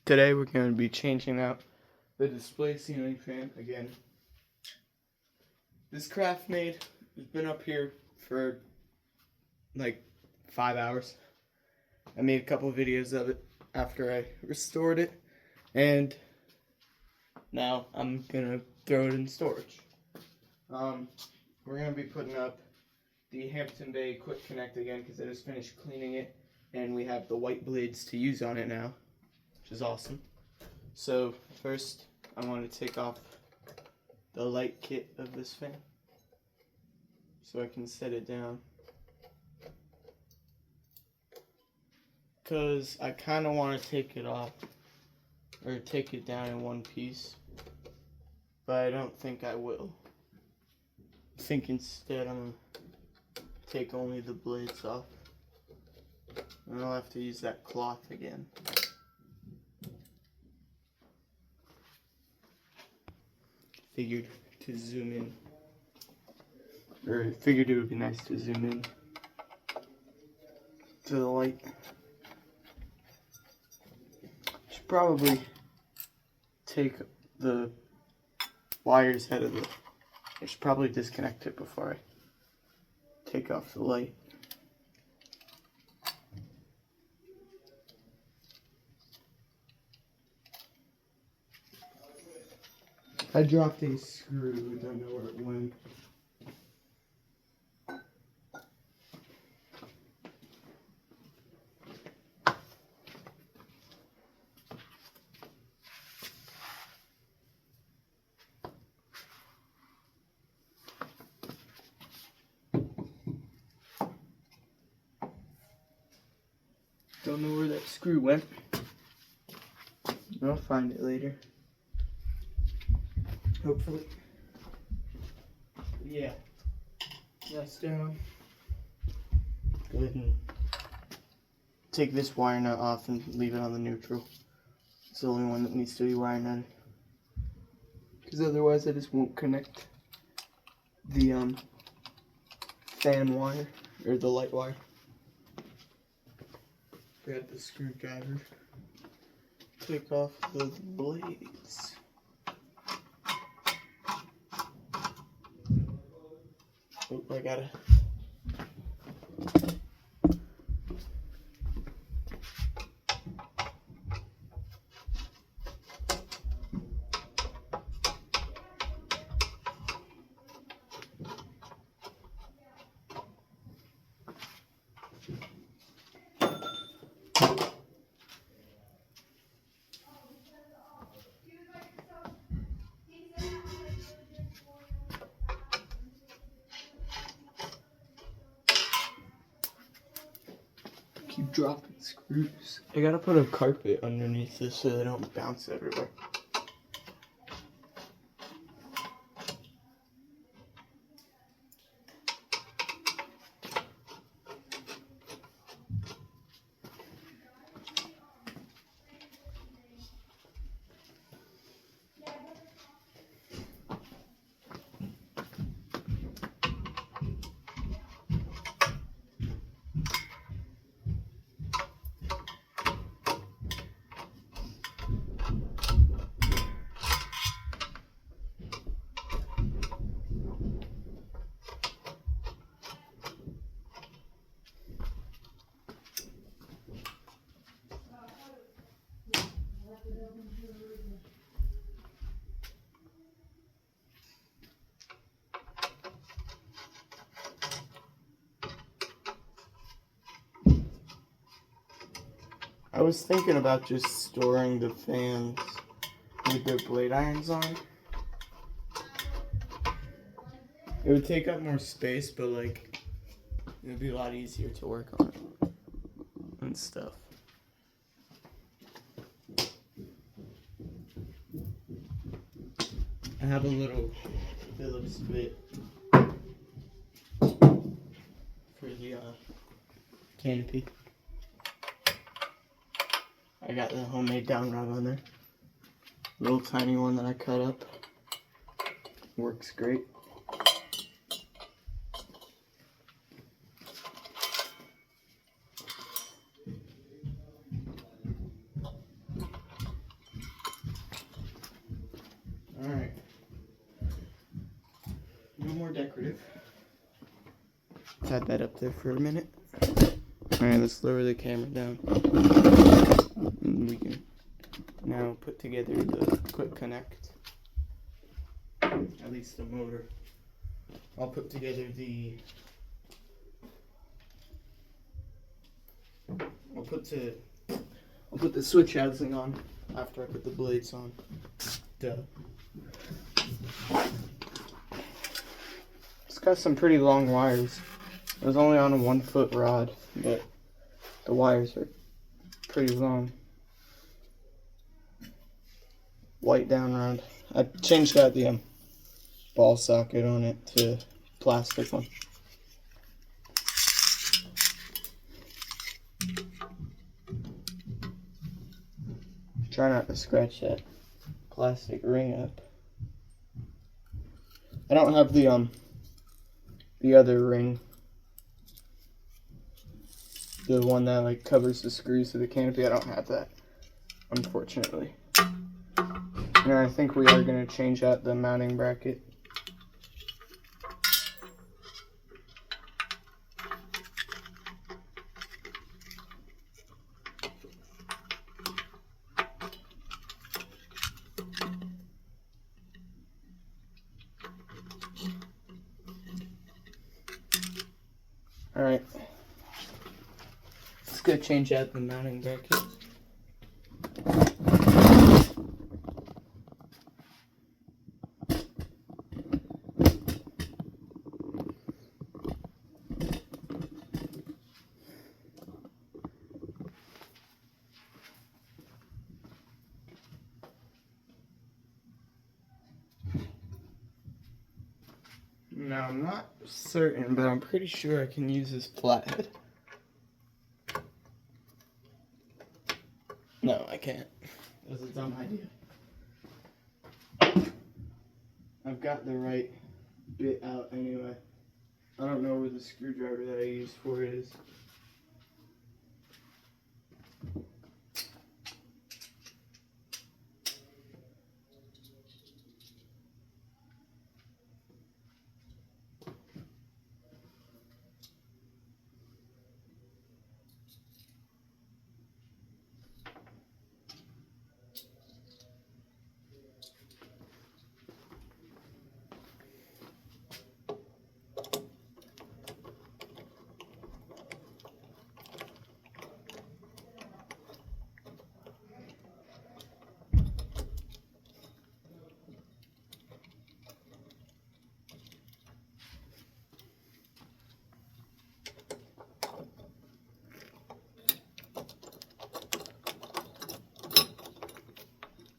Today we're going to be changing out the display ceiling fan again. This Craftmade has been up here for like 5 hours. I made a couple videos of it after I restored it, and now I'm going to throw it in storage. We're going to be putting up the Hampton quick connect again because I just finished cleaning it and we have the white blades to use on it now, which is awesome. So first I want to take off the light kit of this fan so I can set it down, because I kind of want to take it off or take it down in one piece, but I don't think I will. I think instead I'm going to take only the blades off, and I'll have to use that cloth again. Figured to zoom in, or figured it would be nice to zoom in to the light. Should probably take the wires out of the, I should probably disconnect it before I take off the light. I dropped a screw, I don't know where it went. Don't know where that screw went. I'll find it later. Hopefully. Yeah. That's down. Go ahead and take this wire nut off and leave it on the neutral. It's the only one that needs to be wire nutted, because otherwise I just won't connect the fan wire or the light wire. Grab the screwdriver. Take off the blades. Oh, I gotta. Keep dropping screws. I gotta put a carpet underneath this so they don't bounce everywhere. I was thinking about just storing the fans with their blade irons on. It would take up more space, but like it would be a lot easier to work on it and stuff. I have a little Phillips bit for the canopy. I got the homemade down rod on there. Little tiny one that I cut up. Works great. more decorative. Had that up there for a minute. Alright, let's lower the camera down. And we can now put together the quick connect. At least the motor. I'll put together I'll put the switch housing on after I put the blades on. Duh. It's got some pretty long wires. It was only on a 1 foot rod, but the wires are pretty long. White down rod. I changed out the ball socket on it to plastic one. Try not to scratch that plastic ring up. I don't have the other ring, the one that like covers the screws of the canopy. I don't have that, unfortunately. And I think we are going to change out the mounting bracket. Alright, let's go change out the mounting bracket. Now, I'm not certain, but I'm pretty sure I can use this flathead. No, I can't. That was a dumb idea. I've got the right bit out anyway. I don't know where the screwdriver that I used for it is.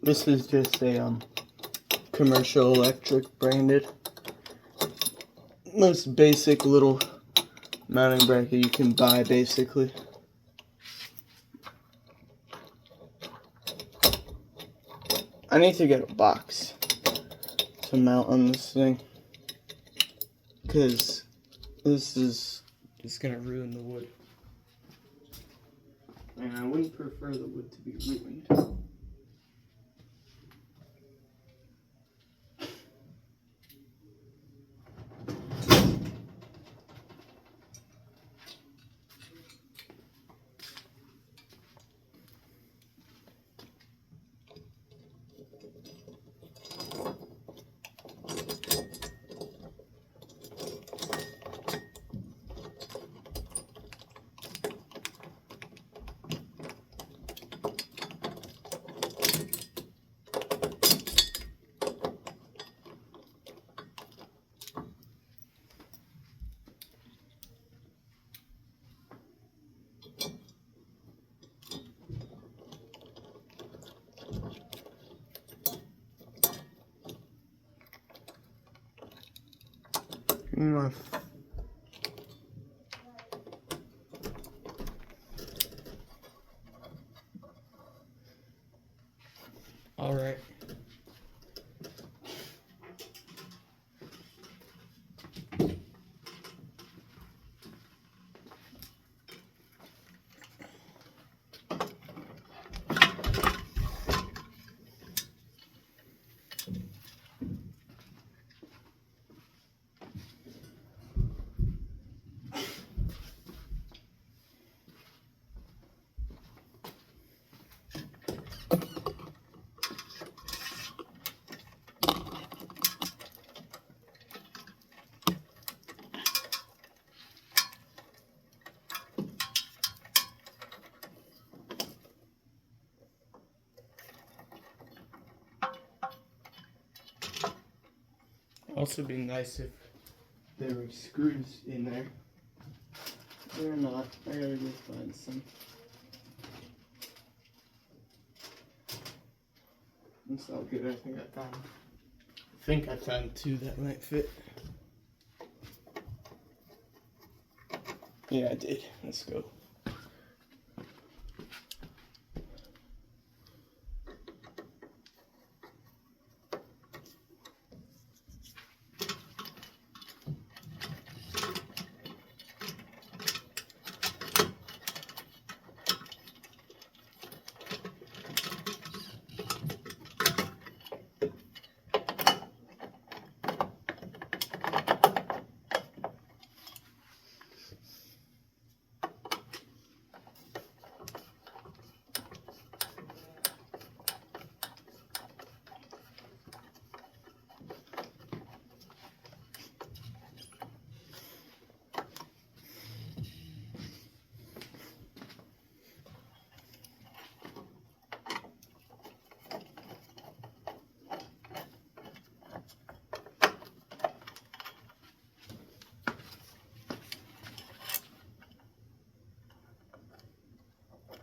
This is just a commercial electric branded, most basic little mounting bracket you can buy basically. I need to get a box to mount on this thing, because this is just gonna ruin the wood, and I wouldn't prefer the wood to be ruined. All right. Also be nice if there were screws in there. They're not. I gotta go find some. That's all good. I think I found two that might fit. Yeah, I did. Let's go.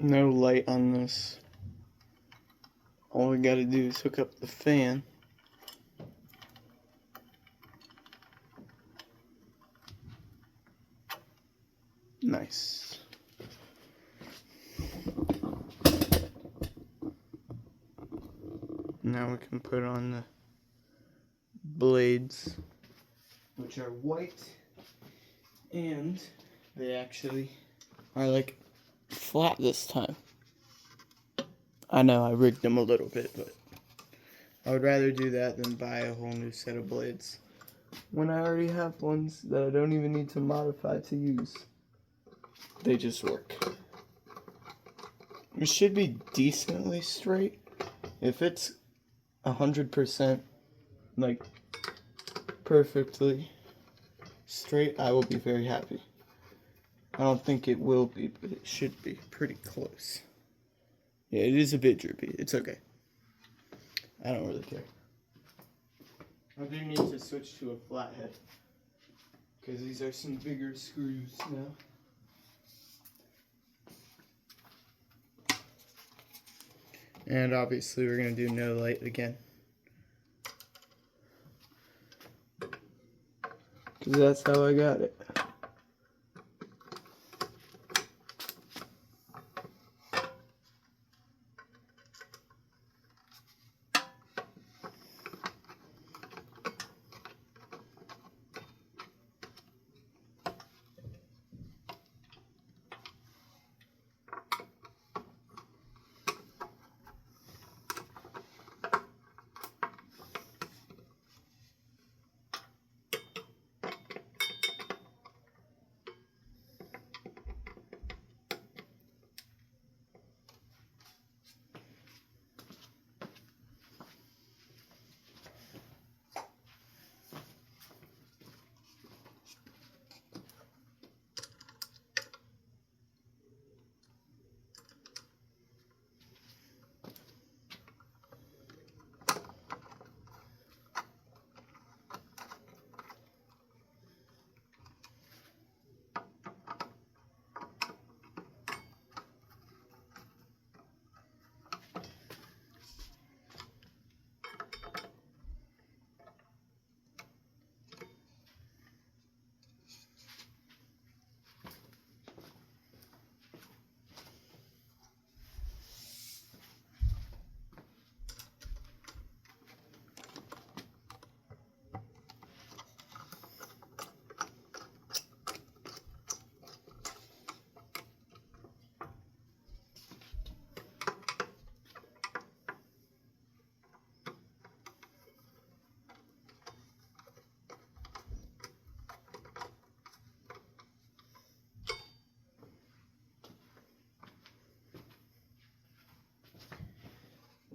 No light on this. All we gotta do is hook up the fan. Nice. Now we can put on the blades, which are white, and they actually are like flat this time. I know I rigged them a little bit, but I would rather do that than buy a whole new set of blades when I already have ones that I don't even need to modify to use. They just work. It should be decently straight. If it's 100% like perfectly straight, I will be very happy. I don't think it will be, but it should be pretty close. Yeah, it is a bit droopy. It's okay. I don't really care. I do need to switch to a flathead, because these are some bigger screws now. And obviously we're going to do no light again, because that's how I got it.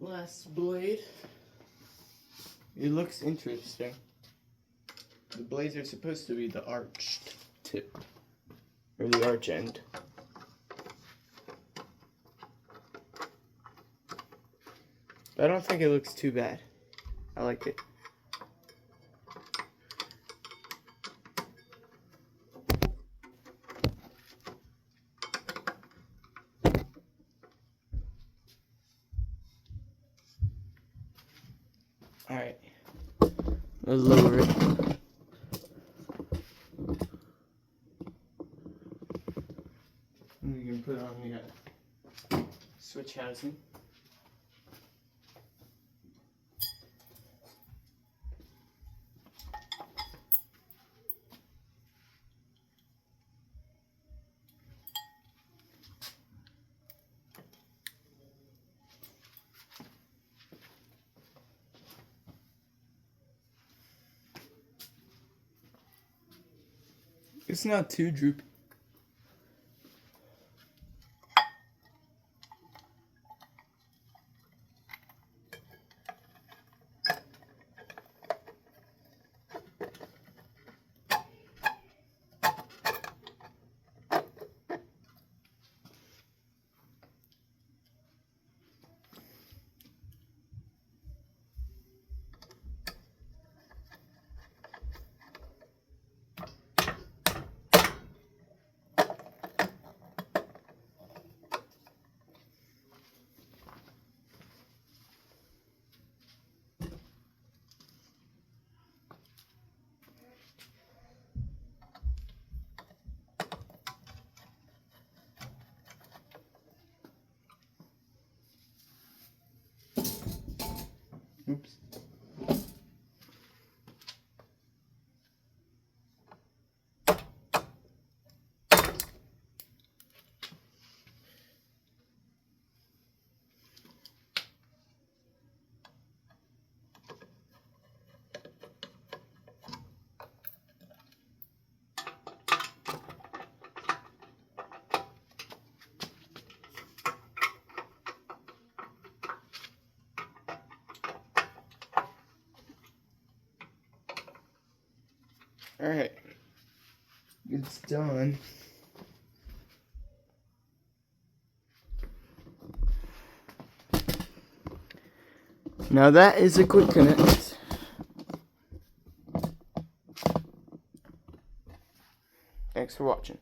Last blade. It looks interesting. The blades are supposed to be the arched tip, or the arch end. But I don't think it looks too bad. I like it. Alright. Let's lower it. And you can put it on the switch housing. It's not too droopy. Oops. Alright. It's done. Now that is a quick connect. Thanks for watching.